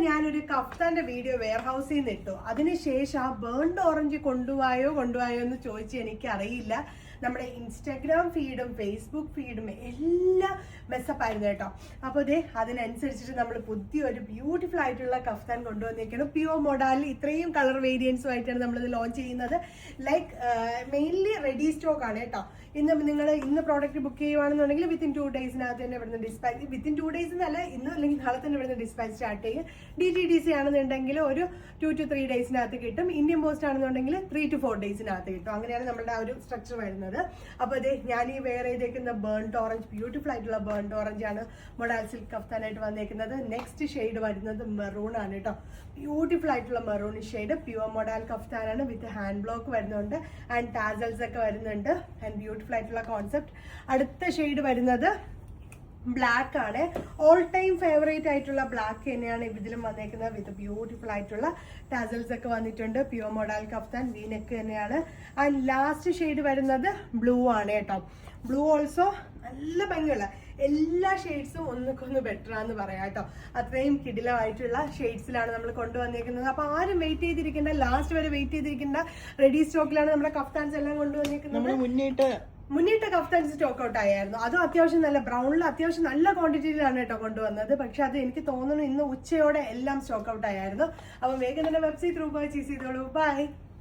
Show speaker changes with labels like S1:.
S1: ഞാനൊരു കഫ്താന്റെ video wear ഹൗസിൽ നിന്ന് ഇട്ടു. അതിനുശേഷം ആ ബേൺഡ് ഓറഞ്ച് കൊണ്ടുപോയോ എന്ന് ചോദിച്ച് എനിക്ക് അറിയില്ല. നമ്മുടെ ഇൻസ്റ്റാഗ്രാം ഫീഡും ഫേസ്ബുക്ക് ഫീഡും എല്ലാം മെസ്സപ്പായിരുന്നു കേട്ടോ. അപ്പോൾ ഇതേ അതിനനുസരിച്ചിട്ട് നമ്മൾ പുതിയൊരു ബ്യൂട്ടിഫുൾ ആയിട്ടുള്ള കഫ്താൻ കൊണ്ടുവന്നിരിക്കണം. പ്യുവർ മോഡാലിൽ ഇത്രയും കളർ വേരിയൻസുമായിട്ടാണ് നമ്മളിത് ലോഞ്ച് ചെയ്യുന്നത്. ലൈക്ക് മെയിൻലി റെഡി സ്റ്റോക്ക് ആണ് കേട്ടോ. ഇന്ന് പ്രോഡക്റ്റ് ബുക്ക് ചെയ്യുവാണെന്നുണ്ടെങ്കിൽ വിത്തിൻ 2 ഡേയ്സിനകത്ത് തന്നെ ഇവിടുന്ന് ഡിസ്പാച്ച്, വിത്തിൻ 2 ഡേയ്സ് എന്നല്ല, ഇന്ന് അല്ലെങ്കിൽ നാളെ തന്നെ ഇവിടുന്ന് ഡിസ്പാച്ച് സ്റ്റാർട്ട് ചെയ്യും. DTDC ആണെന്നുണ്ടെങ്കിൽ ഒരു 2 to 3 ഡേയ്സിനകത്ത് കിട്ടും. ഇന്ത്യൻ പോസ്റ്റ് ആണെന്നുണ്ടെങ്കിൽ 3 to 4 ഡേയ്സിനകത്ത് കിട്ടും. അങ്ങനെയാണ് നമ്മുടെ ആ ഒരു സ്ട്രക്ചർ വരുന്നത്. അപ്പോൾ അതെ, ഞാൻ ഈ വെയർ ചെയ്തേക്കുന്ന ബേൺഡ് ഓറഞ്ച്, ബ്യൂട്ടിഫുൾ ആയിട്ടുള്ള ബേൺഡ് ഓറഞ്ച് ആണ് മൊഡാൽ സിൽക്ക് കഫ്താനായിട്ട് വന്നേക്കുന്നത്. നെക്സ്റ്റ് ഷെയ്ഡ് വരുന്നത് മെറൂൺ ആണ് കേട്ടോ. ബ്യൂട്ടിഫുൾ ആയിട്ടുള്ള മെറൂൺ ഷെയ്ഡ്, പ്യുവർ മൊഡാൽ കഫ്താനാണ്. വിത്ത് ഹാൻഡ് ബ്ലോക്ക് വരുന്നുണ്ട് ആൻഡ് ടാസൽസ് ഒക്കെ വരുന്നുണ്ട്. ആൻഡ് ബ്യൂട്ടിഫുൾ ആയിട്ടുള്ള കോൺസെപ്റ്റ്. അടുത്ത ഷെയ്ഡ് വരുന്നത് ബ്ലാക്ക് ആണ്. ഓൾ ടൈം ഫേവറേറ്റ് ആയിട്ടുള്ള ബ്ലാക്ക് തന്നെയാണ് ഇതിലും വന്നേക്കുന്നത്. വിത്ത് ബ്യൂട്ടിഫുൾ ആയിട്ടുള്ള ടാസൽസ് ഒക്കെ വന്നിട്ടുണ്ട്. പ്യുവർ മൊഡാൽ കഫ്താൻ, വീനെക്ക് തന്നെയാണ്. ആൻഡ് ലാസ്റ്റ് ഷെയ്ഡ് വരുന്നത് ബ്ലൂ ആണ് കേട്ടോ. ബ്ലൂ ഓൾസോ നല്ല ഭംഗിയുള്ള എല്ലാ ഷെയ്ഡ്സും ഒന്നൊക്കൊന്ന് ബെറ്റർ ആണെന്ന് പറയാം കേട്ടോ. അത്രയും കിടിലമായിട്ടുള്ള ഷെയ്ഡ്സിലാണ് നമ്മൾ കൊണ്ടുവന്നിരിക്കുന്നത്. അപ്പൊ ആരും വെയിറ്റ് ചെയ്തിരിക്കേണ്ട, ലാസ്റ്റ് വരെ വെയിറ്റ് ചെയ്തിരിക്കേണ്ട. റെഡി സ്റ്റോക്കിലാണ് നമ്മുടെ കഫ്താൻസ് എല്ലാം കൊണ്ടുവന്നിരിക്കുന്നത്. മുന്നിട്ട് കഫ്താൻസ് സ്റ്റോക്ക് ഔട്ട് ആയിരുന്നു. അതും അത്യാവശ്യം നല്ല ബ്രൗണിൽ അത്യാവശ്യം നല്ല ക്വാണ്ടിറ്റിയിലാണ് കേട്ടോ കൊണ്ടുവന്നത്. പക്ഷെ അത് എനിക്ക് തോന്നുന്നു ഇന്ന് ഉച്ചയോടെ എല്ലാം സ്റ്റോക്ക് ഔട്ട് ആയിരുന്നു. അപ്പൊ വേഗം തന്നെ വെബ്സൈറ്റ് ത്രൂ പർച്ചേസ് ചെയ്തോളൂ. ബൈ.